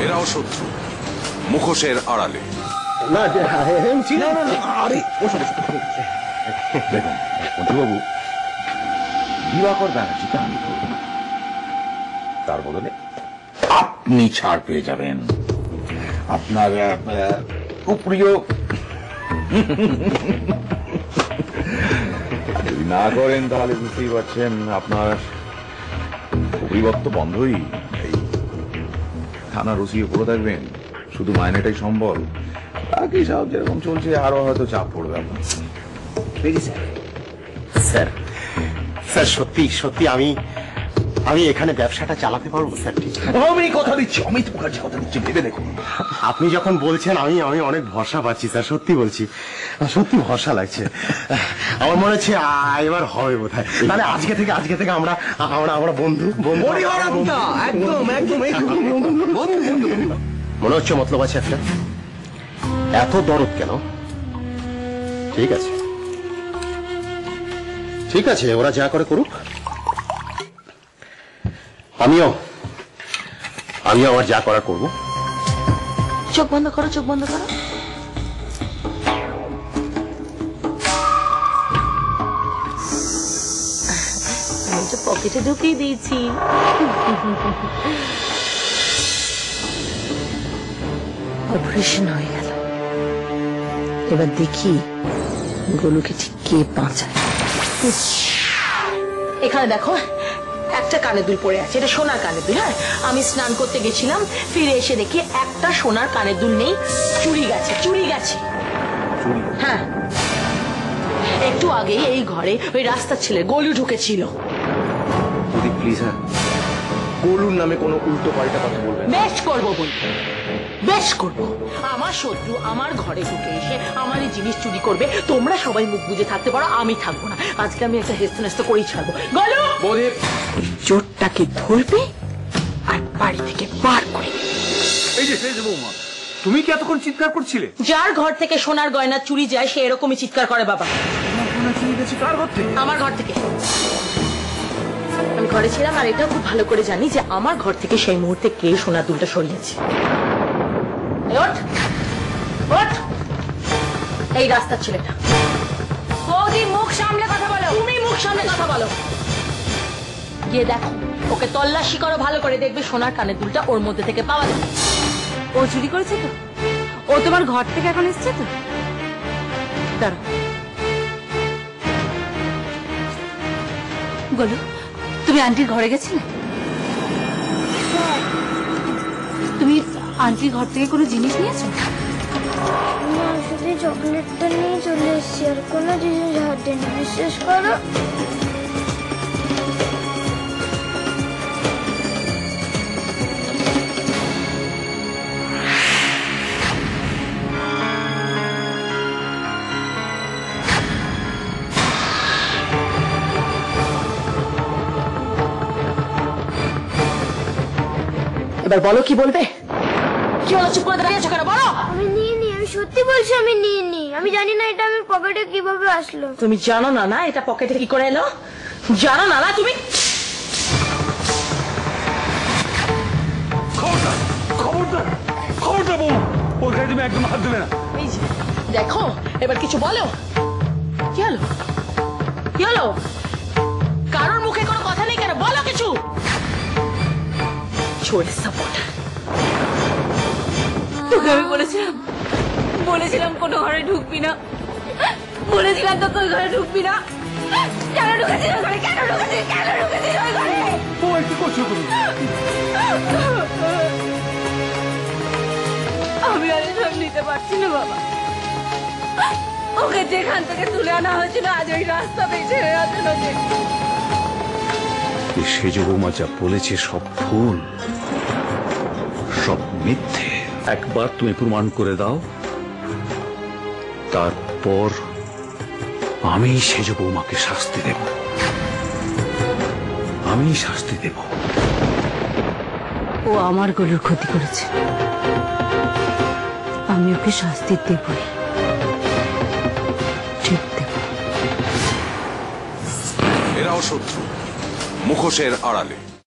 এরাও শত্রু, মুখোশের আড়ালে। না আরে দেখুন মন্ত্রীবাবু, দিবাকর ব্যানার্জিকে আমি করব, তার বদলে আপনি ছাড় পেয়ে যাবেন। আপনার প্রিয় যদি না করেন তাহলে বুঝতেই পারছেন আপনার অভিভক্ত বন্ধই। এই থানা রসিয়ে পড়ে থাকবেন, শুধু মাইনেটাই সম্বল, বাকি সব যেরকম চলছে আরো হয়তো চাপ পড়বে আপনার। স্যার স্যার সত্যি সত্যি আমি এখানে ব্যবসাটা চালাতে পারবো স্যার? ঠিক আমি কথা দিচ্ছি, অমিত মুখার্জি কথা দিচ্ছি, ভেবে দেখুন। আপনি যখন বলছেন আমি অনেক ভরসা পাচ্ছি স্যার, সত্যি বলছি, সত্যি ভরসা লাগছে। আমার মনে হচ্ছে এবার হবে বোধহয়। তাহলে আজকে থেকে আমরা বন্ধু বন্ধু মনে হচ্ছে মতলব আছে একটা। এত দরদ কেন? ঠিক আছে ওরা যা করে করুক, আমিও আমার যা করার করবো। চোখ বন্ধ করো, চোখ বন্ধ করো। আমি তো পকেটে ঢুকিয়ে দিয়েছি। অপারেশন হয়ে গেল, এবার দেখি গোলুকে ঠিক কে বাঁচায়। এখানে দেখো একটা কানের দুল পড়ে আছে, এটা সোনার কানের দুল। হ্যাঁ, আমি স্নান করতে গেছিলাম, ফিরে এসে দেখি একটা সোনার কানের দুল নেই, চুরি গেছে। হ্যাঁ, একটু আগে এই ঘরে ওই রাস্তার ছেলে গোলু ঢুকেছিল। প্লিজ হ্যাঁ, গোলুর নামে কোনো উল্টো পাল্টা কথা বলবেন। বেশ করবো বলবো, বেশ করবো। আমার শত্রু আমার ঘরে ঢুকে এসে আমারই জিনিস চুরি করবে, তোমরা সবাই মুখ বুজে থাকতে পারো, আমি থাকবো না। আজকে আমি একটা হেস্ত করেই ছাড়বো। গোলু চোরটাকে ধরবে আর বাড়ি থেকে বার করে দেবে। এই যে বৌমা, তুমি কি এতক্ষণ চিৎকার করছিলে? যার ঘর থেকে সোনার গয়না চুরি যায় সে এরকমই চিৎকার করে বাবা। কার ঘর থেকে? আমার ঘর থেকে। আমি ঘরে ছিলাম আর এটাও খুব ভালো করে জানি যে আমার ঘর থেকে সেই মুহূর্তে কে সোনার দুলটা সরিয়েছে। এই রাস্তার ছেলেটা। বৌদি মুখ সামলে কথা বলো, তুমি মুখ সামলে কথা বলো। গিয়ে দেখো, ওকে তল্লাশি করো ভালো করে, দেখবে সোনার কানের দুলটা ওর মধ্যে থেকে পাওয়া যাবে। ও চুরি করেছে তো? ও তোমার ঘর থেকে এখন এসছে তো? দাঁড়া গোলু, তুমি আন্টির ঘরে গেছিলে? তুমি আন্টির ঘর থেকে কোনো জিনিস নিয়েছো? না, শুধু চকলেটটা নিয়ে চলে এসেছি, আর কোনো জিনিস হাতে নেই, বিশ্বাস করো। এবার বলো কি বলবে? কি হলো, চুপ করে দাঁড়িয়ে আছো কেন? বলো। আমি নিইনি, আমি সত্যি বলছি আমি নিইনি। আমি জানি না এটা আমার পকেটে কিভাবে আসলো। তুমি জানো না না এটা পকেটে কি করে এলো? জানো না না তুমি? খবরটা বউ, ওখানে তুমি একদম হাত দেবে না। এই যে দেখো, এবার কিছু বলো। কি হলো? কারোর মুখে কোনো কথা নেই কেন? বলো কিছু। চোরের সাপোর্টার। তোকে আমি বলেছিলাম কোনো ঘরে ঢুকবি না, বলেছিলাম তো তুই ঘরে ঢুকবি না। কেন ঢুকেছিস ওই ঘরে? ওই ঘরে? ও একটু কষ্ট করুন। আমি আর এসব নিতে পারছি না বাবা। ওকে যেখান থেকে তুলে আনা হয়েছিল আজ ওই রাস্তাতেই ছেড়ে আছে নদী। সেজ বৌমা যা বলেছে সব ভুল, সব মিথ্যে। একবার তুমি প্রমাণ করে দাও, তারপর আমি সেজ বৌমাকে শাস্তি দেব। ও আমার গোলুর ক্ষতি করেছে, আমি ওকে শাস্তি দেবই, ঠিক দেব। এরাও শত্রু, মুখোশের আড়ালে।